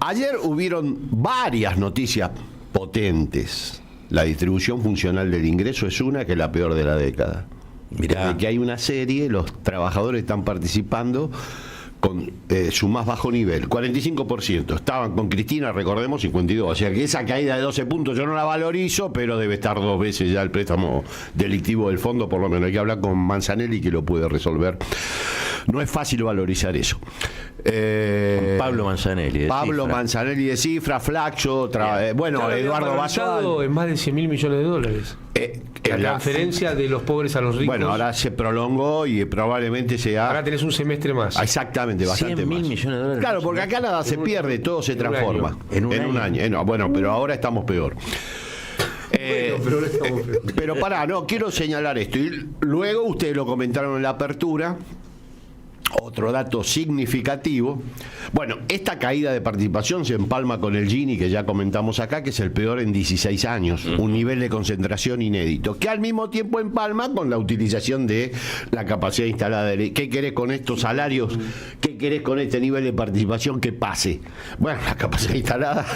Ayer hubieron varias noticias potentes. La distribución funcional del ingreso es una que es la peor de la década. Mirá. Desde que hay una serie, los trabajadores están participando con su más bajo nivel, 45%. Estaban con Cristina, recordemos, 52%. O sea que esa caída de 12 puntos yo no la valorizo, pero debe estar 2 veces ya el préstamo delictivo del fondo, por lo menos. Hay que hablar con Manzanelli, que lo puede resolver. No es fácil valorizar eso. Pablo Manzanelli. Pablo Manzanelli de Cifra, Flaxo, bueno, Claro, Eduardo Basal. En más de 100.000 millones de dólares. La transferencia de los pobres a los ricos. Bueno, ahora se prolongó y probablemente sea. Ahora tenés un semestre más. Exactamente, bastante 100.000 más. millones de dólares. Claro, porque acá nada se pierde, todo se transforma. En un año. No, bueno, pero ahora estamos peor. Pero pará, no, quiero señalar esto. Y luego ustedes lo comentaron en la apertura. Otro dato significativo. Bueno, esta caída de participación se empalma con el Gini, que ya comentamos acá, que es el peor en 16 años. Un nivel de concentración inédito. Que al mismo tiempo empalma con la utilización de la capacidad instalada. ¿Qué querés con estos salarios? ¿Qué querés con este nivel de participación que pase? Bueno, la capacidad instalada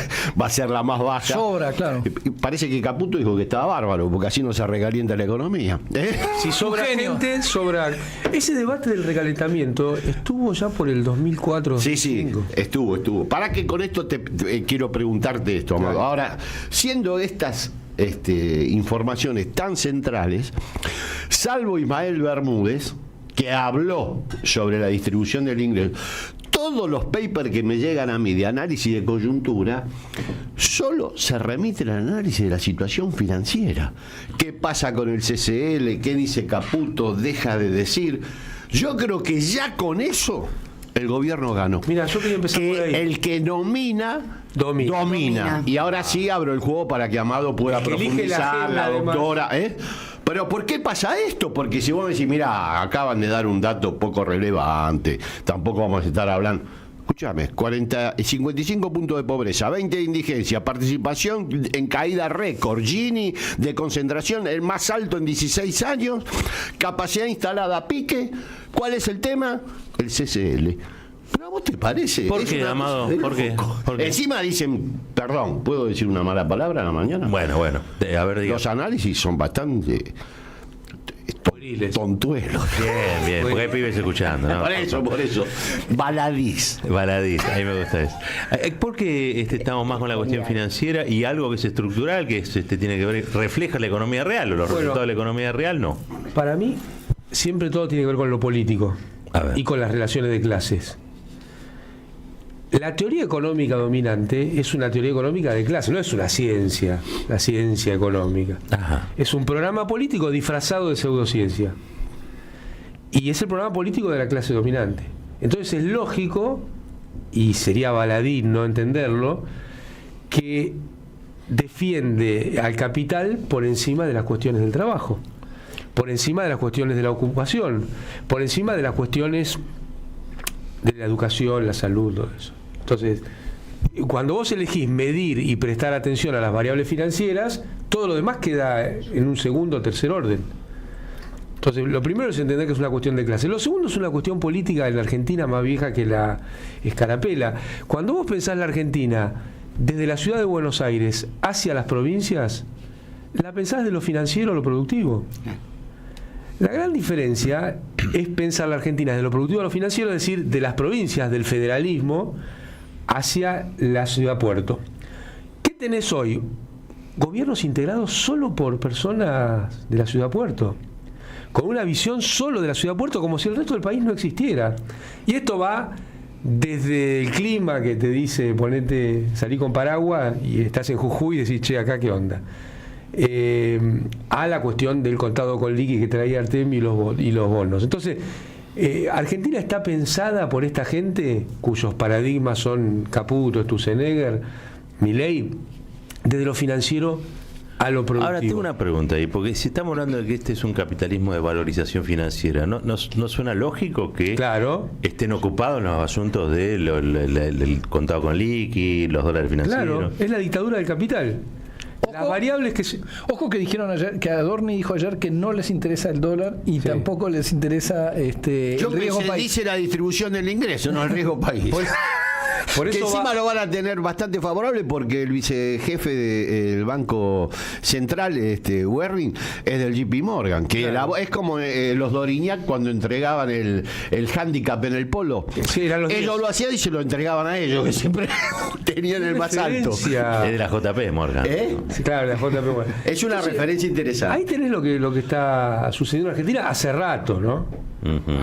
va a ser la más baja. Sobra, claro. Parece que Caputo dijo que estaba bárbaro, porque así no se recalienta la economía. Si sobra gente, sobra. Ese debate del recalentamiento estuvo ya por el 2004. Sí, estuvo. Para que con esto quiero preguntarte esto, Amado. Claro. Ahora, siendo estas informaciones tan centrales, salvo Ismael Bermúdez, que habló sobre la distribución del ingreso, todos los papers que me llegan a mí de análisis de coyuntura solo se remiten al análisis de la situación financiera. ¿Qué pasa con el CCL? ¿Qué dice Caputo? ¿Deja de decir? Yo creo que ya con eso el gobierno ganó. Mira, yo quería empezar por ahí. El que domina. Y ahora sí abro el juego para que Amado pueda El que elige la profundizar, agenda, la doctora. Pero ¿por qué pasa esto? Porque si vos me decís, mira, acaban de dar un dato poco relevante, tampoco vamos a estar hablando. Escúchame, 55 puntos de pobreza, 20 de indigencia, participación en caída récord, Gini de concentración, el más alto en 16 años, capacidad instalada a pique. ¿Cuál es el tema? El CCL. ¿Pero a vos te parece? ¿Por qué, Amado? ¿Por qué? Encima dicen, perdón, ¿puedo decir una mala palabra a la mañana? Bueno. A ver, diga. Los análisis son bastante tontuelos. Bien, porque hay pibes escuchando, ¿no? Por eso. Baladís, a mí me gusta eso. ¿Por qué estamos más con la cuestión financiera y algo que es estructural, que tiene que ver, refleja la economía real, o los resultados de la economía real? No. Para mí, siempre todo tiene que ver con lo político y con las relaciones de clases. La teoría económica dominante es una teoría económica de clase, no es una ciencia, la ciencia económica. Ajá. Es un programa político disfrazado de pseudociencia. Y es el programa político de la clase dominante. Entonces es lógico, y sería baladí no entenderlo, que defiende al capital por encima de las cuestiones del trabajo, por encima de las cuestiones de la ocupación, por encima de las cuestiones de la educación, la salud, todo eso. Entonces, cuando vos elegís medir y prestar atención a las variables financieras, todo lo demás queda en un segundo o tercer orden. Entonces, lo primero es entender que es una cuestión de clase. Lo segundo es una cuestión política en la Argentina más vieja que la escarapela. Cuando vos pensás la Argentina desde la ciudad de Buenos Aires hacia las provincias, la pensás de lo financiero a lo productivo. La gran diferencia es pensar la Argentina de lo productivo a lo financiero, es decir, de las provincias del federalismo hacia la ciudad-puerto. ¿Qué tenés hoy? Gobiernos integrados solo por personas de la ciudad-puerto, con una visión solo de la ciudad-puerto, como si el resto del país no existiera. Y esto va desde el clima, que te dice, salí con paraguas y estás en Jujuy y decís, che, acá qué onda. A la cuestión del contado con liqui que traía Artem y los bonos. Entonces, Argentina está pensada por esta gente cuyos paradigmas son Caputo, Sturzenegger, Milei, desde lo financiero a lo productivo. Ahora tengo una pregunta ahí, porque si estamos hablando de que este es un capitalismo de valorización financiera, ¿no suena lógico que estén ocupados en los asuntos del contado con liqui, los dólares financieros? Claro, es la dictadura del capital. Las variables que Ojo que dijeron ayer, que Adorni dijo ayer que no les interesa el dólar y tampoco les interesa el riesgo país. Dice la distribución del ingreso, no el riesgo país. Por que eso encima lo van a tener bastante favorable porque el vicejefe del Banco Central, Werring, es del JP Morgan, que claro. es como los Doriñac cuando entregaban el handicap en el polo. Sí, eran los ellos 10. lo hacían y se lo entregaban a ellos, que siempre tenían el más alto. Es de la JP Morgan. Sí, claro, la JP Morgan. Es una referencia interesante. Ahí tenés lo que está sucediendo en Argentina hace rato, ¿no?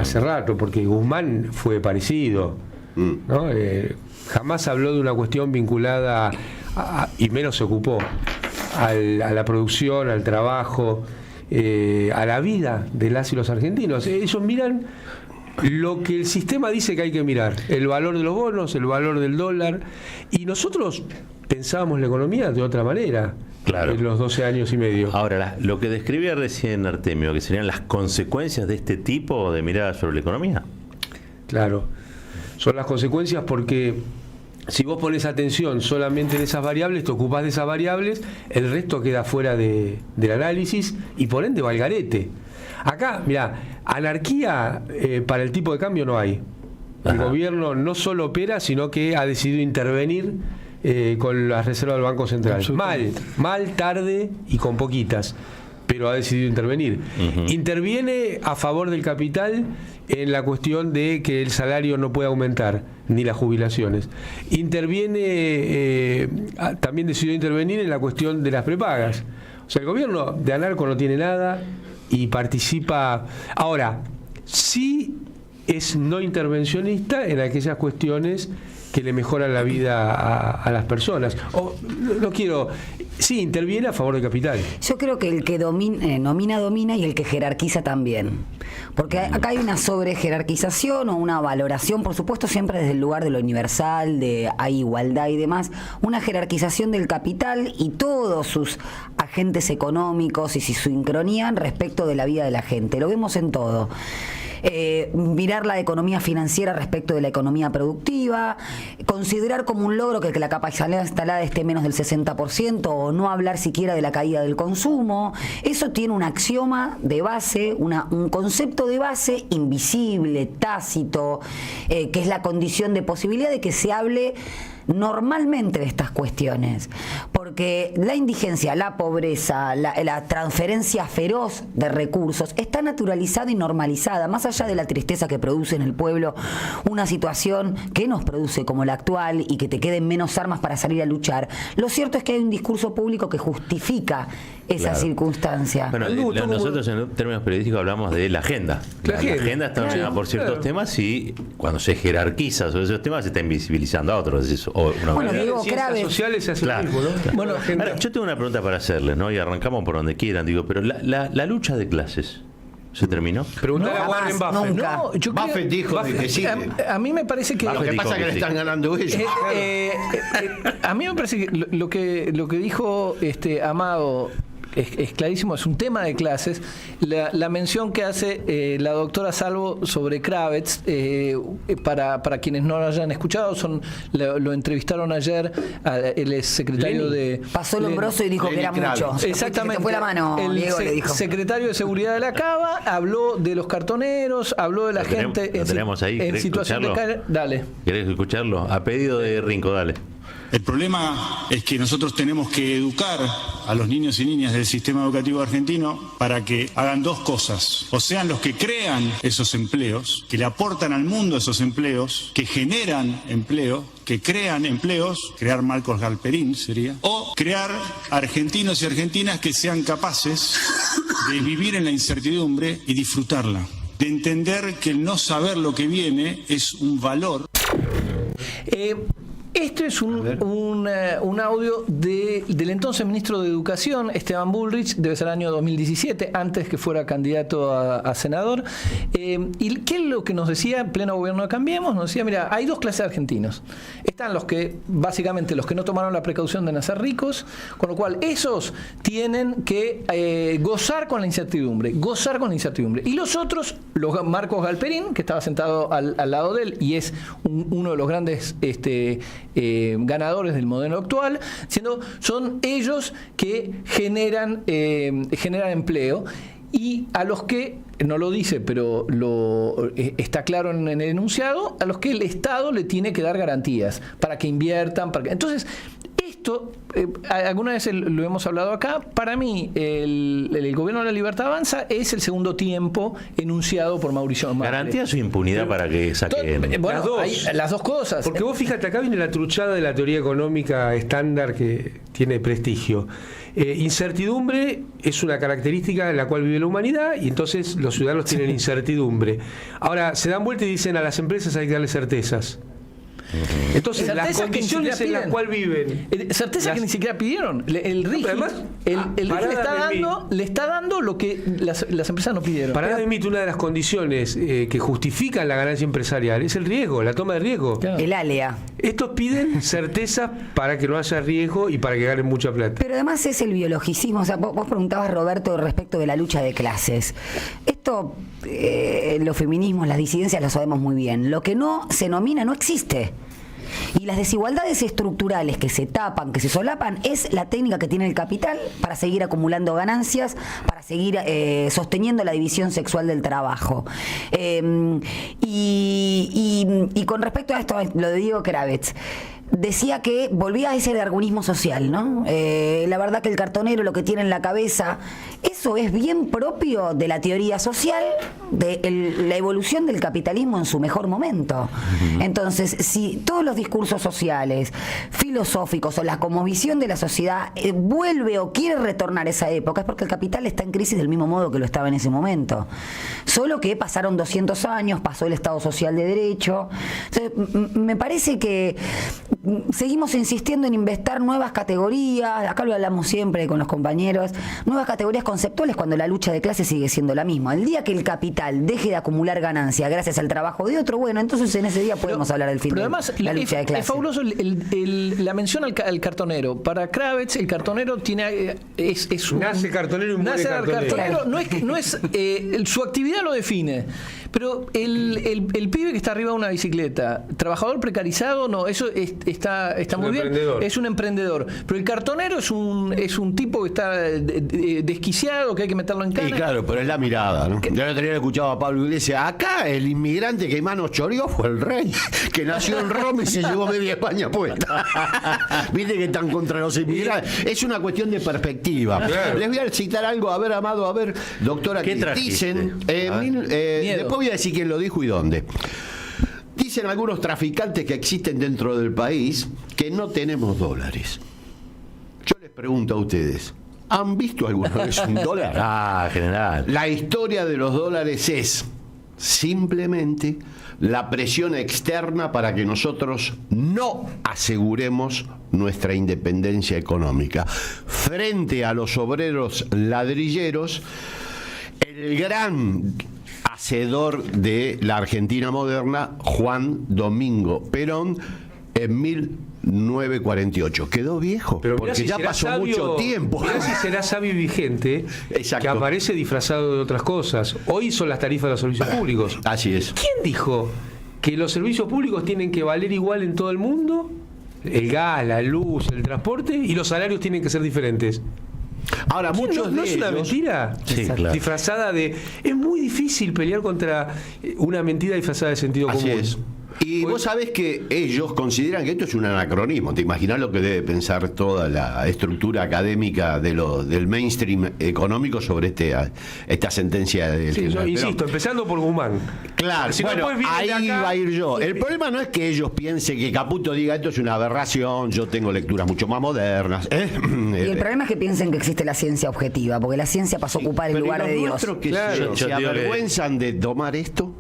Hace rato, porque Guzmán fue parecido, ¿no? Jamás habló de una cuestión vinculada y menos se ocupó a la producción, al trabajo, a la vida de las y los argentinos. Ellos miran lo que el sistema dice que hay que mirar, el valor de los bonos, el valor del dólar, y nosotros pensábamos la economía de otra manera. Claro. En los 12 años y medio. Ahora, lo que describía recién Artemio, que serían las consecuencias de este tipo de mirada sobre la economía. Claro, son las consecuencias porque si vos pones atención solamente en esas variables, te ocupás de esas variables, el resto queda fuera del análisis y por ende va al garete. Acá, mirá, anarquía para el tipo de cambio no hay. El gobierno no solo opera, sino que ha decidido intervenir con las reservas del Banco Central. Mal, tarde y con poquitas, pero ha decidido intervenir. Interviene a favor del capital en la cuestión de que el salario no puede aumentar, ni las jubilaciones. Interviene, también decidió intervenir en la cuestión de las prepagas. O sea, el gobierno de anarco no tiene nada y participa. Ahora, sí es no intervencionista en aquellas cuestiones que le mejoran la vida a las personas. Sí, interviene a favor del capital. Yo creo que el que nomina, domina, y el que jerarquiza también. Porque acá hay una sobrejerarquización o una valoración, por supuesto, siempre desde el lugar de lo universal, hay igualdad y demás, una jerarquización del capital y todos sus agentes económicos y su sincronía respecto de la vida de la gente. Lo vemos en todo. Mirar la economía financiera respecto de la economía productiva, considerar como un logro que la capacidad instalada esté menos del 60% o no hablar siquiera de la caída del consumo. Eso tiene un axioma de base, un concepto de base invisible, tácito, que es la condición de posibilidad de que se hable normalmente de estas cuestiones, porque la indigencia, la pobreza, la transferencia feroz de recursos está naturalizada y normalizada, más allá de la tristeza que produce en el pueblo una situación que nos produce como la actual y que te queden menos armas para salir a luchar. Lo cierto es que hay un discurso público que justifica esa circunstancia. Bueno, nosotros en términos periodísticos hablamos de la agenda. La agenda está ordenada por ciertos temas y cuando se jerarquiza sobre esos temas se está invisibilizando a otros. Bueno, digo, ciencias sociales se hace lo mismo, ¿no? Bueno, ahora, yo tengo una pregunta para hacerles, ¿no? Y arrancamos por donde quieran, digo, pero la lucha de clases ¿se terminó? Preguntar a Warren Buffett. Nunca. No, yo Buffett dijo de que sí. A mí me parece que Lo que pasa es que le están ganando ellos. a mí me parece que lo que dijo Amado es clarísimo, es un tema de clases. La mención que hace la doctora Salvo sobre Kravets, para quienes no lo hayan escuchado, lo entrevistaron ayer, él es secretario de... Pasó el hombroso y dijo que era mucho. Exactamente. Se fue la mano, el Diego le dijo. secretario de Seguridad de la Cava habló de los cartoneros, habló de la gente en situación de calle. Dale. ¿Querés escucharlo? A pedido de Rinco, dale. El problema es que nosotros tenemos que educar a los niños y niñas del sistema educativo argentino para que hagan dos cosas. O sean los que crean esos empleos, que le aportan al mundo esos empleos, que generan empleo, que crean empleos, crear Marcos Galperín sería, o crear argentinos y argentinas que sean capaces de vivir en la incertidumbre y disfrutarla, de entender que el no saber lo que viene es un valor. Esto es un audio del entonces ministro de Educación, Esteban Bullrich, debe ser el año 2017, antes que fuera candidato a senador. ¿Y qué es lo que nos decía en pleno gobierno de Cambiemos? Nos decía, mira, hay dos clases de argentinos. Están básicamente los que no tomaron la precaución de nacer ricos, con lo cual esos tienen que gozar con la incertidumbre. Y los otros, los Marcos Galperín, que estaba sentado al lado de él y es uno de los grandes ganadores del modelo actual, son ellos que generan empleo. y a los que, no lo dice, pero está claro en el enunciado, a los que el Estado le tiene que dar garantías para que inviertan. Entonces, esto, alguna vez lo hemos hablado acá, para mí el Gobierno de la Libertad Avanza es el segundo tiempo enunciado por Mauricio Macri. ¿Garantía su impunidad para que saquen? Bueno, las dos cosas. Porque vos fíjate, acá viene la truchada de la teoría económica estándar que tiene prestigio. Incertidumbre es una característica en la cual vive la humanidad y entonces los ciudadanos tienen incertidumbre. Ahora, se dan vuelta y dicen a las empresas hay que darle certezas. Entonces, las condiciones en las cuales viven. Certeza que ni siquiera pidieron. El RIGI, le está dando lo que las empresas no pidieron. Parada de mito, una de las condiciones que justifican la ganancia empresarial es el riesgo, la toma de riesgo. Claro. El ALEA. Estos piden certeza para que no haya riesgo y para que ganen mucha plata. Pero además es el biologicismo. O sea, vos preguntabas, Roberto, respecto de la lucha de clases. Esto, los feminismos, las disidencias lo sabemos muy bien. Lo que no se nomina no existe. Y las desigualdades estructurales que se tapan, que se solapan, es la técnica que tiene el capital para seguir acumulando ganancias, para seguir sosteniendo la división sexual del trabajo. Y con respecto a esto, lo de Diego Kravets, decía que volvía a ese darwinismo social, ¿no? La verdad que el cartonero lo que tiene en la cabeza, eso es bien propio de la teoría social, de la evolución del capitalismo en su mejor momento. Entonces, si todos los discursos sociales, filosóficos o la cosmovisión de la sociedad vuelve o quiere retornar a esa época, es porque el capital está en crisis del mismo modo que lo estaba en ese momento. Solo que pasaron 200 años, pasó el Estado Social de Derecho. Entonces, me parece que seguimos insistiendo en inventar nuevas categorías, acá lo hablamos siempre con los compañeros, nuevas categorías conceptuales cuando la lucha de clases sigue siendo la misma. El día que el capital deje de acumular ganancia gracias al trabajo de otro, bueno, entonces en ese día podemos hablar del fin de la lucha de clases. Es fabuloso la mención al cartonero. Para Kravets, el cartonero tiene nace cartonero y muere cartonero. No es su actividad lo define. Pero el pibe que está arriba de una bicicleta, trabajador precarizado, no, eso está muy bien. Es un emprendedor. Pero el cartonero es un tipo que está desquiciado, que hay que meterlo en cana. Sí, claro, pero es la mirada, ¿no? Yo no tenía escuchado a Pablo Iglesias. Acá el inmigrante que más nos choreó fue el rey, que nació en Roma y se llevó media España puesta. Viste que están contra los inmigrantes. Es una cuestión de perspectiva. Claro. Les voy a citar algo, a ver, Amado, a ver, doctora, ¿qué dicen, después voy a decir quién lo dijo y dónde. Dicen algunos traficantes que existen dentro del país que no tenemos dólares. Yo les pregunto a ustedes, ¿han visto alguna vez un dólar? General. La historia de los dólares es simplemente la presión externa para que nosotros no aseguremos nuestra independencia económica. Frente a los obreros ladrilleros, el gran hacedor de la Argentina moderna, Juan Domingo Perón, en 1948. Quedó viejo, pero porque ya pasó sabio, mucho tiempo. Mirá si será sabio y vigente. Exacto. Que aparece disfrazado de otras cosas. Hoy son las tarifas de los servicios públicos. Así es. ¿Quién dijo que los servicios públicos tienen que valer igual en todo el mundo? El gas, la luz, el transporte, y los salarios tienen que ser diferentes. Ahora, muchos ¿No es una mentira? Sí, claro. Disfrazada de... Es muy difícil pelear contra una mentira disfrazada de sentido común. Así es. Y vos sabés que ellos consideran que esto es un anacronismo. ¿Te imaginás lo que debe pensar toda la estructura académica del mainstream económico sobre esta sentencia del sí, yo insisto, empezando por Guzmán. Claro, si bueno, no ahí va a ir yo. El problema no es que ellos piensen que Caputo diga esto es una aberración, yo tengo lecturas mucho más modernas. Y el problema es que piensen que existe la ciencia objetiva, porque la ciencia pasó a ocupar el lugar de Dios. Que claro, se avergüenzan de tomar esto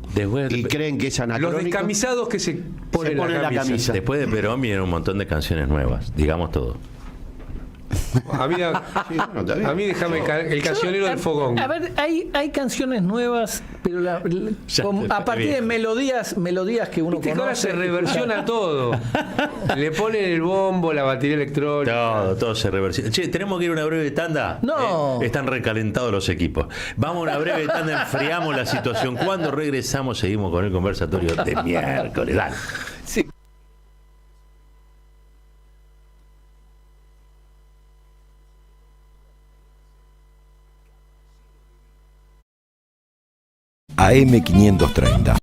y creen que es anacrónico. Los descamisados que se ponen la camisa. Después de Perón vienen un montón de canciones nuevas, digamos todo. A mí déjame el cancionero del fogón. A ver, hay canciones nuevas, pero a partir de melodías que uno conoce. Ahora se reversiona todo. Le ponen el bombo, la batería electrónica. Todo se reversiona. Che, tenemos que ir a una breve tanda. No. Están recalentados los equipos. Vamos a una breve tanda, enfriamos la situación. Cuando regresamos seguimos con el conversatorio de miércoles. Dale. Sí. AM530.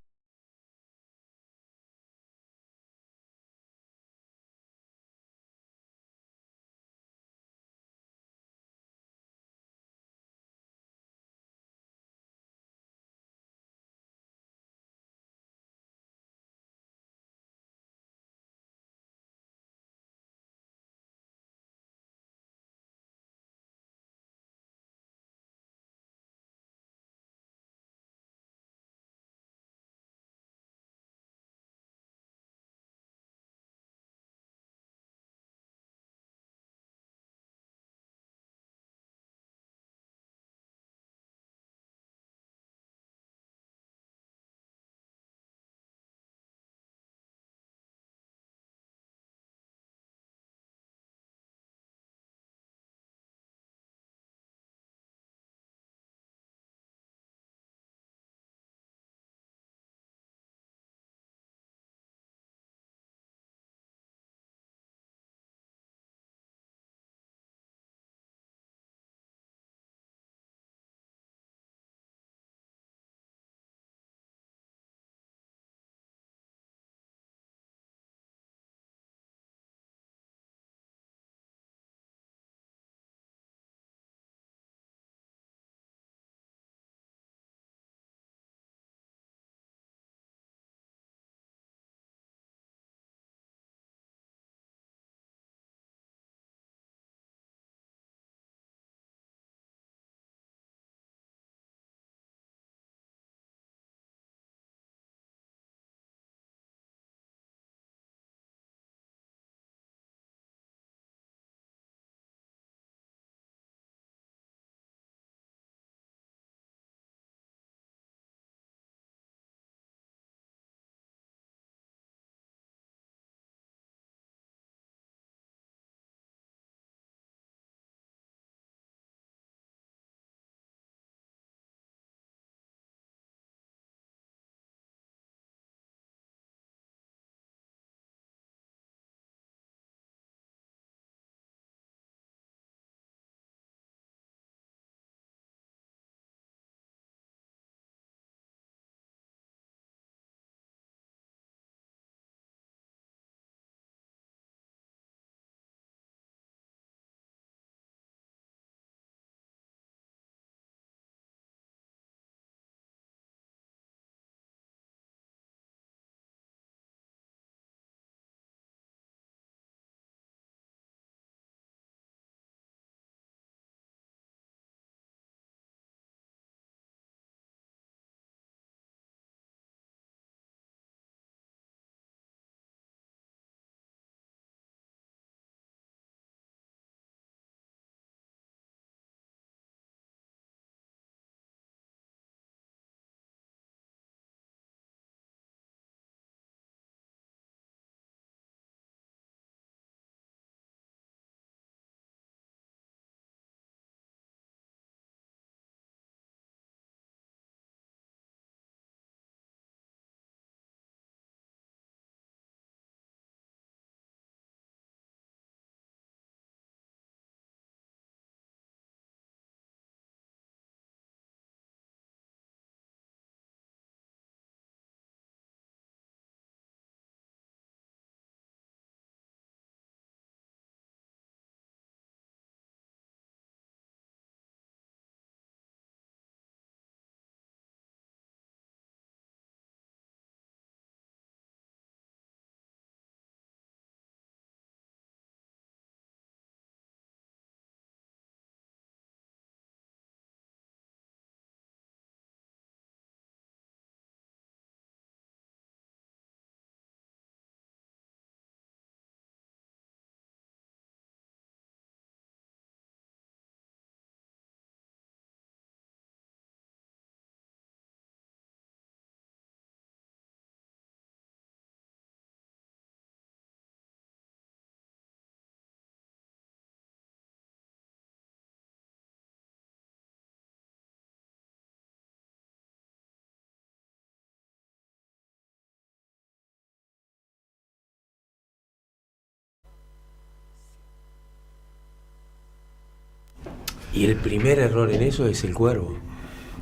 Y el primer error en eso es el cuervo.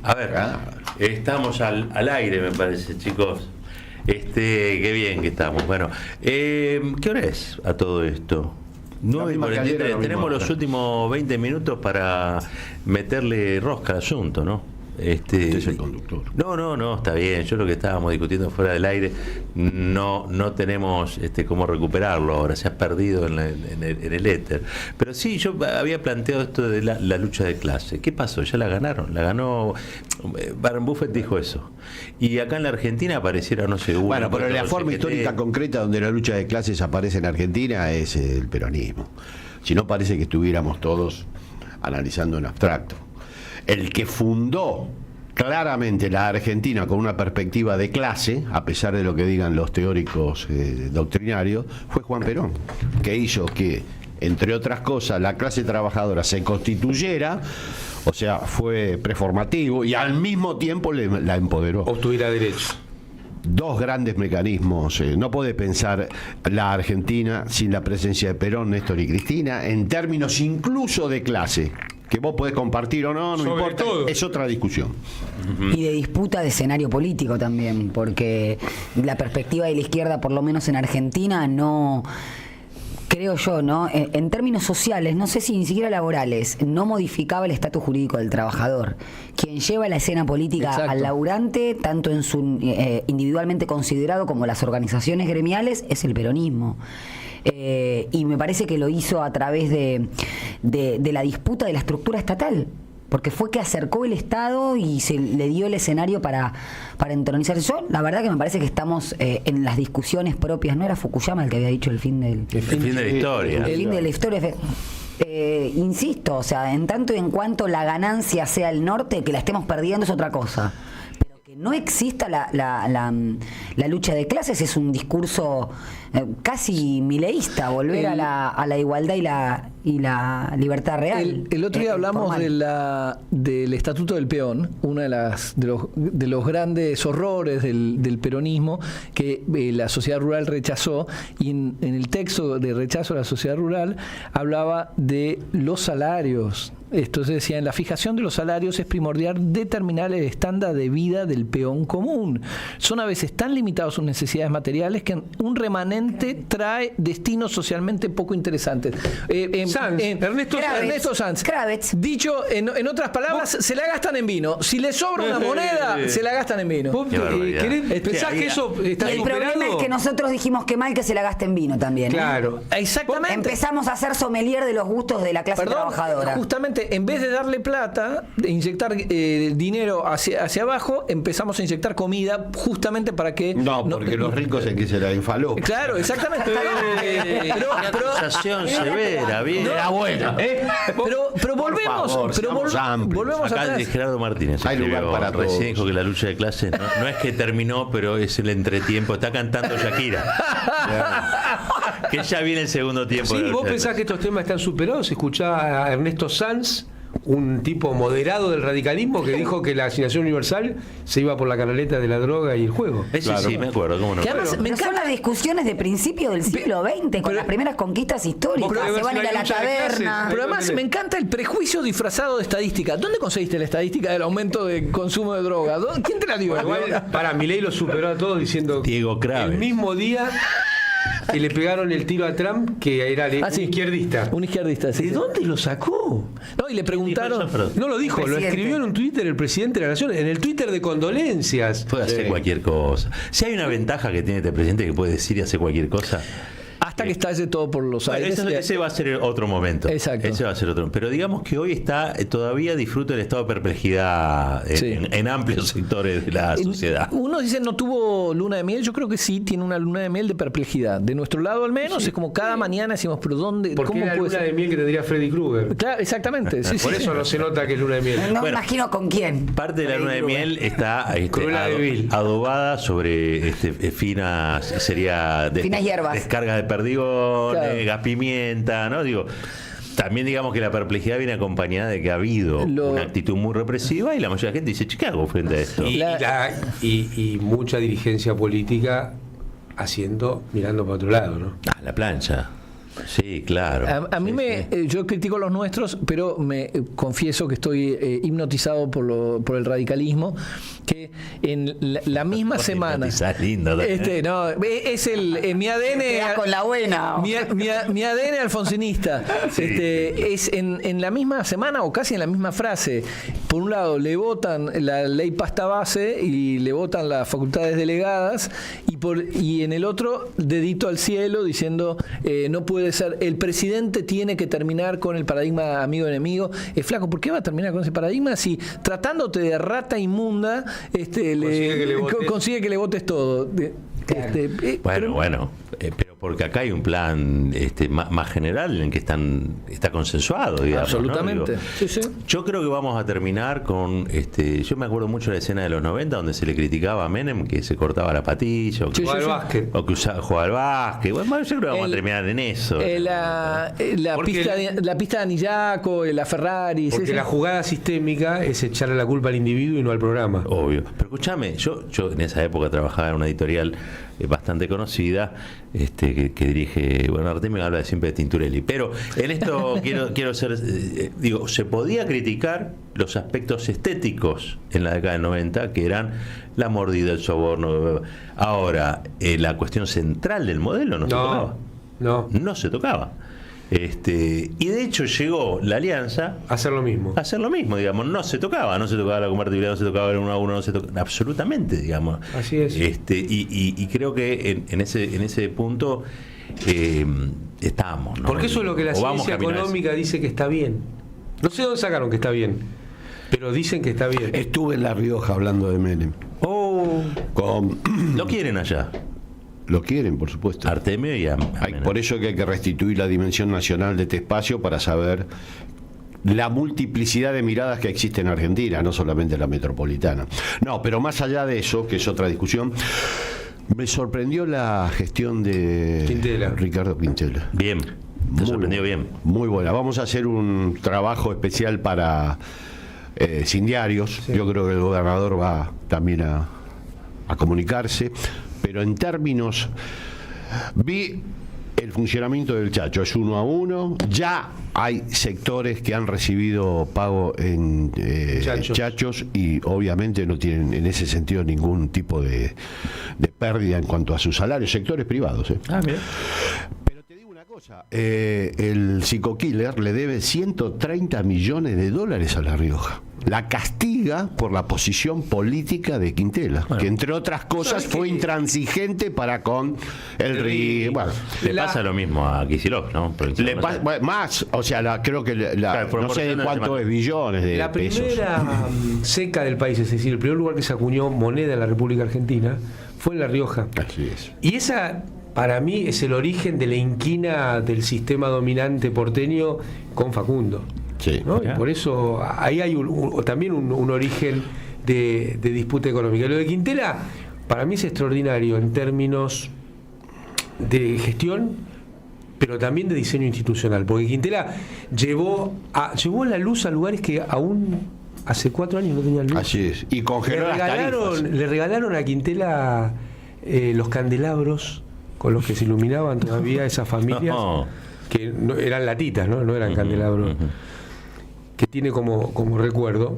A ver, estamos al aire, me parece, chicos. Qué bien que estamos. Bueno, ¿qué hora es a todo esto? 9:43. Tenemos los últimos 20 minutos para meterle rosca al asunto, ¿no? Usted es el conductor. No, está bien. Yo lo que estábamos discutiendo fuera del aire, no tenemos cómo recuperarlo ahora, se ha perdido en el éter. Pero sí, yo había planteado esto de la lucha de clase. ¿Qué pasó? Ya la ganaron, la ganó. Warren Buffett dijo eso. Y acá en la Argentina apareciera, no sé, bueno, pero la forma histórica concreta donde la lucha de clases aparece en Argentina es el peronismo. Si no, parece que estuviéramos todos analizando en abstracto. El que fundó claramente la Argentina con una perspectiva de clase, a pesar de lo que digan los teóricos doctrinarios, fue Juan Perón, que hizo que, entre otras cosas, la clase trabajadora se constituyera, o sea, fue preformativo y al mismo tiempo la empoderó. Obtuviera derechos. Dos grandes mecanismos. No puede pensar la Argentina sin la presencia de Perón, Néstor y Cristina, en términos incluso de clase. Que vos podés compartir o no, no sobre importa, todo. Es otra discusión. Y de disputa de escenario político también, porque la perspectiva de la izquierda, por lo menos en Argentina, no, creo yo, ¿no? En términos sociales, no sé si ni siquiera laborales, no modificaba el estatus jurídico del trabajador. Quien lleva la escena política Exacto. al laburante, tanto en su individualmente considerado como las organizaciones gremiales, es el peronismo. Y me parece que lo hizo a través de la disputa de la estructura estatal, porque fue que acercó el Estado y se le dio el escenario para entronizarse. Yo, la verdad que me parece que estamos en las discusiones propias. ¿No era Fukuyama el que había dicho el fin de la historia? El fin de la historia. Insisto, o sea, en tanto y en cuanto la ganancia sea el norte, que la estemos perdiendo es otra cosa. Pero que no exista la lucha de clases es un discurso casi mileísta, volver a la igualdad y la libertad real. El otro día hablamos del Estatuto del Peón, uno de los grandes horrores del peronismo que la sociedad rural rechazó, y en el texto de rechazo a la sociedad rural hablaba de los salarios. Entonces decía, en la fijación de los salarios es primordial determinar el estándar de vida del peón común. Son a veces tan limitados sus necesidades materiales que un remanente trae destinos socialmente poco interesantes. Ernesto Sanz. Kravets. Dicho en otras palabras, se la gastan en vino. Si le sobra una moneda, se la gastan en vino. ¿Pensás que eso está Y el superado? problema es que nosotros dijimos que mal que se la gaste en vino también. Claro. Exactamente. Empezamos a ser sommelier de los gustos de la clase trabajadora. Justamente, en vez de darle plata, de inyectar dinero hacia abajo, empezamos a inyectar comida justamente para que... No, porque los ricos es que se la infaló. Claro, exactamente. Acusación severa, bien. Era buena. Pero volvemos, favor, seamos amplios. volvemos Acá atrás. Gerardo Martínez Hay lugar escribió para recién, todos. dijo que la lucha de clases no es que terminó, pero es el entretiempo. Está cantando Shakira. Que ya viene el segundo tiempo. de Sí, la vos lucha de pensás que clases. estos temas están superados. Escuchá a Ernesto Sanz, un tipo moderado del radicalismo, que dijo que la asignación universal se iba por la canaleta de la droga y el juego. Ese sí, me acuerdo, cómo no. Que además me Pero son encanta. las discusiones de principio del siglo XX, con las primeras conquistas históricas. Vos Se van a ir a la lucha de clases. taberna. Pero además me encanta el prejuicio disfrazado de estadística. ¿Dónde conseguiste la estadística del aumento de consumo de droga? ¿Quién te la dio? Igual, para Milei lo superó a todos diciendo Diego Kravets. el mismo día que le pegaron el tiro a Trump, que era un izquierdista. Un izquierdista, sí. ¿De dónde lo sacó? No, y le preguntaron. No lo dijo, lo Presidente. escribió en un Twitter el presidente de la Nación, en el Twitter de condolencias. Puede hacer cualquier cosa. Si hay una ventaja que tiene este presidente que puede decir y hacer cualquier cosa. Hasta que estalle todo por los Bueno, aires. ese va a ser otro momento. Exacto. Ese va a ser otro. Pero digamos que hoy todavía disfruta del estado de perplejidad Sí. en amplios sectores de la sociedad. Unos dicen no tuvo luna de miel. Yo creo que sí tiene una luna de miel de perplejidad. De nuestro lado al menos es como cada mañana decimos, pero ¿dónde? Porque ¿Cómo es la puede luna ser? de miel que tendría Freddy Krueger. Claro, exactamente. Sí, Por sí. eso no se nota que es luna de miel. No me Bueno. imagino con quién. Parte de la luna de miel está Cruella de Vil. adobada sobre finas Finas hierbas. descargas de perdigones, Claro. gas pimienta, ¿no? Digo, también digamos que la perplejidad viene acompañada de que ha habido una actitud muy represiva y la mayoría de la gente dice, che, ¿qué hago frente a esto? Y mucha dirigencia política mirando para otro lado, ¿no? La plancha. Sí, claro. A mí yo critico los nuestros, pero me confieso que estoy hipnotizado por el radicalismo, que en la misma semana. Lindo, No, es mi ADN. Con la buena. Mi ADN alfonsinista. Sí. Es en la misma semana o casi en la misma frase. Por un lado le votan la ley pasta base y le votan las facultades delegadas, y en el otro dedito al cielo diciendo no puede ser, el presidente tiene que terminar con el paradigma amigo-enemigo. Flaco, ¿por qué va a terminar con ese paradigma si tratándote de rata inmunda consigue que le votes todo? Bueno, pero porque acá hay un plan más general en que está consensuado, digamos. Absolutamente. ¿No? Sí, sí. Yo creo que vamos a terminar con yo me acuerdo mucho de la escena de los 90 donde se le criticaba a Menem que se cortaba la patilla o que jugaba al básquet. Bueno, yo creo que vamos a terminar en eso. La pista de Anillaco, la Ferrari. Porque la jugada sistémica es echarle la culpa al individuo y no al programa. Obvio. Pero escúchame, yo en esa época trabajaba en una editorial bastante conocida que dirige, bueno, Artemio habla siempre de Tinturelli, pero en esto quiero ser, digo, se podía criticar los aspectos estéticos en la década del 90, que eran la mordida, el soborno. Ahora, la cuestión central del modelo no se tocaba. Y de hecho llegó la Alianza a hacer lo mismo, digamos. No se tocaba la convertibilidad, no se tocaba el 1 a 1, no se tocaba absolutamente, digamos. Así es. Y creo que en ese punto estamos, ¿no? Porque eso es lo que la ciencia económica dice que está bien. No sé dónde sacaron que está bien, pero dicen que está bien. Estuve en La Rioja hablando de Menem. Lo quieren allá. Lo quieren, por supuesto. Artemio y por eso que hay que restituir la dimensión nacional de este espacio para saber la multiplicidad de miradas que existe en Argentina, no solamente la metropolitana. No, pero más allá de eso, que es otra discusión, me sorprendió la gestión de Ricardo Quintela. Bien, te sorprendió bien. Muy buena. Vamos a hacer un trabajo especial para Sin Diarios. Sí. Yo creo que el gobernador va también a comunicarse. Pero en términos, vi el funcionamiento del Chacho, es 1 a 1, ya hay sectores que han recibido pago en chachos y obviamente no tienen en ese sentido ningún tipo de pérdida en cuanto a sus salarios, sectores privados. Bien. Pero te digo una cosa, el psico-killer le debe $130 millones a La Rioja. La castiga por la posición política de Quintela, que entre otras cosas fue intransigente para con el RI. Bueno, le pasa lo mismo a Kicillof, ¿no? Más, o sea, creo que no sé de cuánto es billones de pesos. La primera seca del país, es decir, el primer lugar que se acuñó moneda en la República Argentina fue en La Rioja. Así es. Y esa, para mí, es el origen de la inquina del sistema dominante porteño con Facundo. Sí. ¿No? Y por eso ahí hay también un origen de disputa económica. Lo de Quintela para mí es extraordinario en términos de gestión, pero también de diseño institucional, porque Quintela llevó la luz a lugares que aún hace 4 años no tenían luz. Así es. Y congeló las tarifas. Le regalaron a Quintela los candelabros con los que se iluminaban todavía esas familias, que no, eran latitas, no eran candelabros. Que tiene como recuerdo.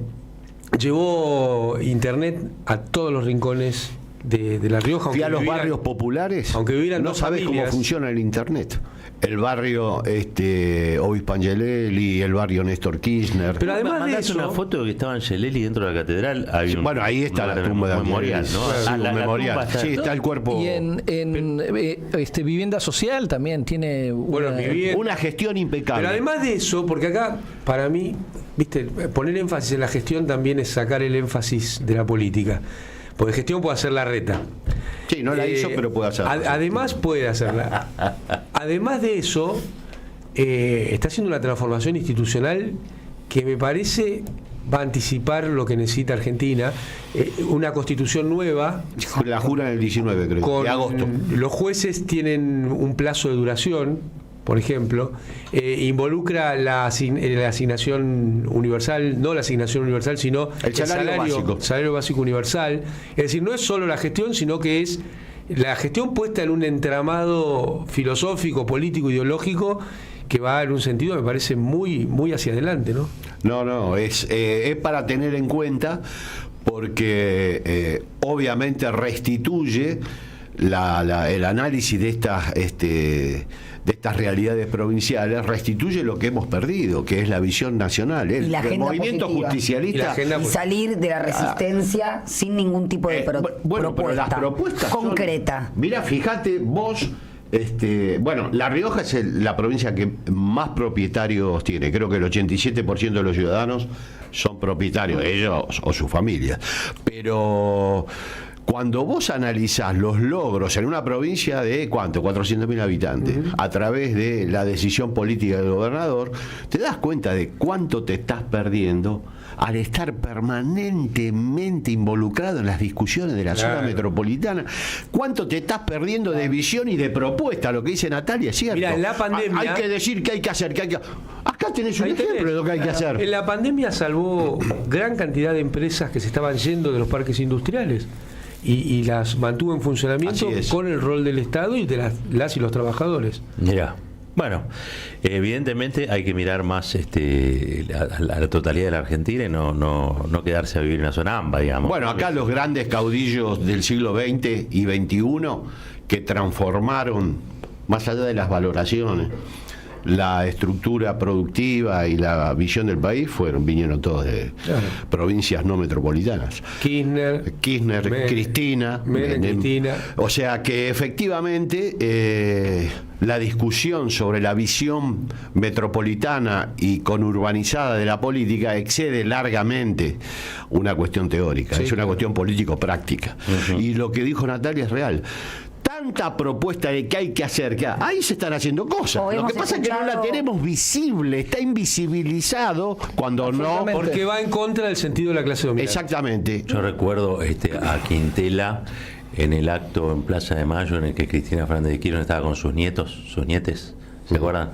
Llevó internet a todos los rincones de La Rioja. Fui a los barrios populares, aunque vivieran no sabés cómo funciona el internet. El barrio Obispo Angelelli, el barrio Néstor Kirchner. Pero además de eso, una foto que estaba Angelelli dentro de la catedral. Bueno, ahí está la tumba de memorial, ¿no? La memorial. Sí, está el cuerpo. Y en vivienda social también tiene una gestión impecable. Pero además de eso, porque acá, para mí, viste, poner énfasis en la gestión también es sacar el énfasis de la política. Porque gestión puede hacer Larreta. Sí, no la hizo, pero puede hacerla. Además puede hacerla. Además de eso, está haciendo una transformación institucional que me parece va a anticipar lo que necesita Argentina. Una constitución nueva. La juran el 19, creo, de agosto. Los jueces tienen un plazo de duración. Por ejemplo, involucra la asignación universal, no la asignación universal, sino el salario básico. Salario básico universal. Es decir, no es solo la gestión, sino que es la gestión puesta en un entramado filosófico, político, ideológico que va en un sentido, me parece, muy, muy hacia adelante, ¿no? No, es para tener en cuenta porque obviamente restituye el análisis de estas realidades provinciales, restituye lo que hemos perdido, que es la visión nacional. Y la el movimiento positiva. justicialista. Y salir de la resistencia sin ningún tipo de bueno, propuesta pero las propuestas concreta. Mira, fíjate vos. Bueno, La Rioja es la provincia que más propietarios tiene. Creo que el 87% de los ciudadanos son propietarios, ellos o sus familias. Pero cuando vos analizás los logros en una provincia de, ¿cuánto? 400.000 habitantes, a través de la decisión política del gobernador, te das cuenta de cuánto te estás perdiendo al estar permanentemente involucrado en las discusiones de la zona metropolitana. ¿Cuánto te estás perdiendo de visión y de propuesta? Lo que dice Natalia, ¿cierto? Mira, en la pandemia... Hay que decir qué hay que hacer, Acá tenés un ejemplo de lo que hay que hacer. En la pandemia salvó gran cantidad de empresas que se estaban yendo de los parques industriales y las mantuvo en funcionamiento con el rol del Estado y de las y los trabajadores. Mira. Bueno, evidentemente hay que mirar más a la totalidad de la Argentina y no quedarse a vivir en una zona AMBA, digamos. Bueno, acá los grandes caudillos del siglo XX y XXI que transformaron, más allá de las valoraciones, la estructura productiva y la visión del país vinieron todos de provincias no metropolitanas. Kirchner, Cristina, Cristina. O sea que efectivamente la discusión sobre la visión metropolitana y conurbanizada de la política excede largamente una cuestión teórica, es una cuestión político-práctica. Y lo que dijo Natalia es real. Tanta propuesta de qué hay que hacer, ahí se están haciendo cosas. Lo que pasa es que no la tenemos visible, está invisibilizado cuando no. Porque va en contra del sentido de la clase dominante. Exactamente. Yo recuerdo a Quintela en el acto en Plaza de Mayo en el que Cristina Fernández de Kirchner estaba con sus nietes, ¿se acuerdan?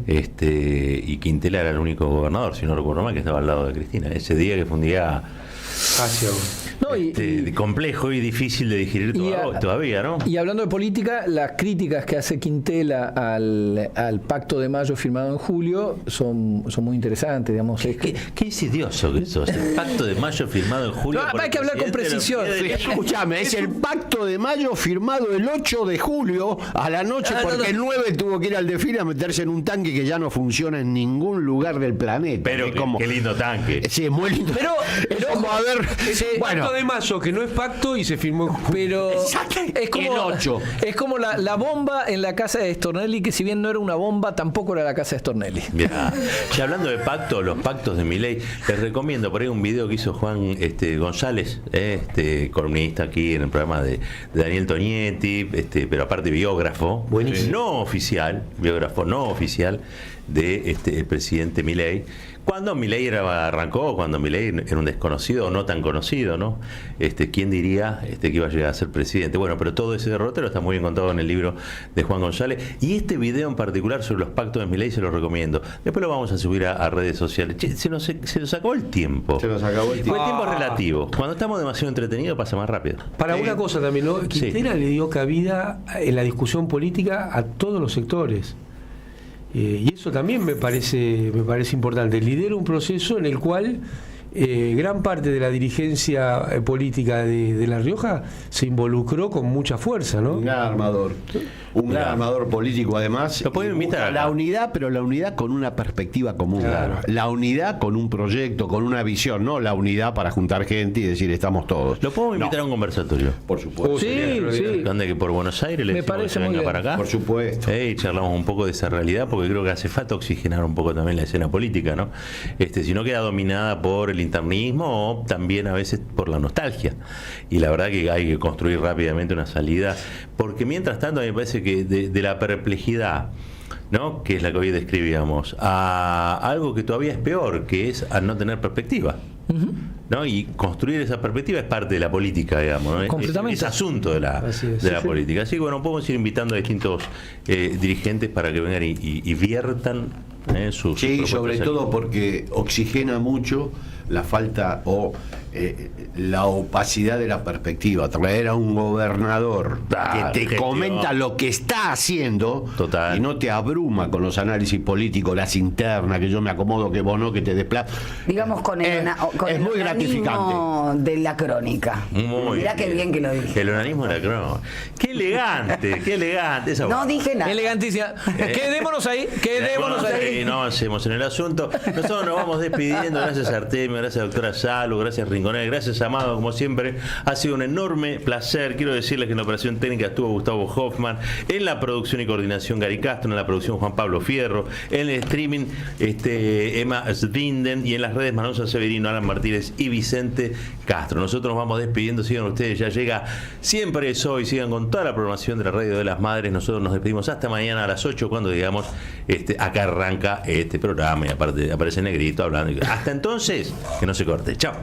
Y Quintela era el único gobernador, si no recuerdo mal, que estaba al lado de Cristina. Ese día que fue un día complejo y difícil de digerir todavía, ¿no? Y hablando de política, las críticas que hace Quintela al Pacto de Mayo firmado en julio son muy interesantes, digamos. Qué insidioso que sos. El Pacto de Mayo firmado en julio. No, hay que hablar con precisión. Escúchame, es el Pacto de Mayo firmado el 8 de julio a la noche porque el 9 tuvo que ir al desfile a meterse en un tanque que ya no funciona en ningún lugar del planeta. Pero qué lindo tanque. Sí, es muy lindo. Pero como a ver, Pacto de Mayo, que no es pacto y se firmó en julio. Pero es como la bomba en la casa de Stornelli, que si bien no era una bomba, tampoco era la casa de Stornelli. Ya hablando de pacto, los pactos de Milei, les recomiendo por ahí un video que hizo Juan González, columnista aquí en el programa de Daniel Tonietti, pero aparte biógrafo, biógrafo no oficial de el presidente Milei. Cuando Milei arrancó, cuando Milei era un desconocido o no tan conocido, ¿no? ¿Quién diría que iba a llegar a ser presidente? Bueno, pero todo ese derrotero está muy bien contado en el libro de Juan González. Y este video en particular sobre los pactos de Milei se lo recomiendo. Después lo vamos a subir a redes sociales. Che, se nos acabó el tiempo. Se nos acabó el tiempo. El tiempo es relativo. Cuando estamos demasiado entretenidos pasa más rápido. Para una cosa también, ¿no? Quintela le dio cabida en la discusión política a todos los sectores. Y eso también me parece importante. Lidera un proceso en el cual gran parte de la dirigencia política de La Rioja se involucró con mucha fuerza, ¿no? Un gran armador. Un gran armador político, además. Lo pueden invitar. La unidad, pero la unidad con una perspectiva común. Claro. La unidad con un proyecto, con una visión, no la unidad para juntar gente y decir estamos todos. ¿Lo podemos invitar a un conversatorio? Por supuesto. Sí. Donde que por Buenos Aires le Me decimos que parece se muy venga bien. para acá. Por supuesto. Y charlamos un poco de esa realidad, porque creo que hace falta oxigenar un poco también la escena política, ¿no? Si no queda dominada por el internismo o también a veces por la nostalgia. Y la verdad que hay que construir rápidamente una salida, porque mientras tanto a mí me parece que de la perplejidad, ¿no?, que es la que hoy describíamos, a algo que todavía es peor, que es a no tener perspectiva. ¿No? Y construir esa perspectiva es parte de la política, digamos, ¿no? Completamente. Es asunto de la política. Así que bueno, podemos ir invitando a distintos dirigentes para que vengan y viertan sus Sí, propuestas sobre aquí. todo porque oxigena mucho la falta o la opacidad de la perspectiva. Traer a un gobernador que te comenta lo que está haciendo. Total. Y no te abruma con los análisis políticos, las internas, que yo me acomodo, que vos no, que te desplazas. Digamos con el es muy gratificante de la crónica. Muy Mirá qué bien que lo dije. El organismo de la crónica. Qué elegante, qué elegante. Esa No dije nada. Elegantísima. Quedémonos ahí, quedémonos ahí. No avancemos en el asunto. Nosotros nos vamos despidiendo. Gracias a Artemio, gracias a doctora Salvo, gracias Rinconel, gracias Amado, como siempre. Ha sido un enorme placer. Quiero decirles que en la operación técnica estuvo Gustavo Hoffman, en la producción y coordinación Gary Castro, en la producción Juan Pablo Fierro, en el streaming Emma Svinden, y en las redes Manuel Severino, Alan Martínez y Vicente Castro. Nosotros nos vamos despidiendo. Sigan ustedes, ya llega Siempre es Hoy. Sigan con toda la programación de la Radio de las Madres. Nosotros nos despedimos hasta mañana a las 8 cuando digamos acá arranca este programa y aparte aparece Negrito hablando. Hasta entonces, que no se corte. Chao.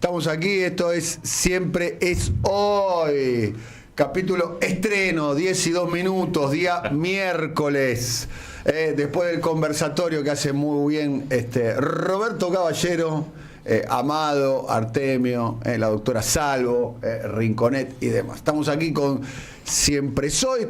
Estamos aquí, esto es Siempre es Hoy. Capítulo estreno, 10 y 2 minutos, día miércoles. Después del conversatorio que hace muy bien Roberto Caballero, Amado, Artemio, la doctora Salvo, Rinconet y demás. Estamos aquí con Siempre Soy.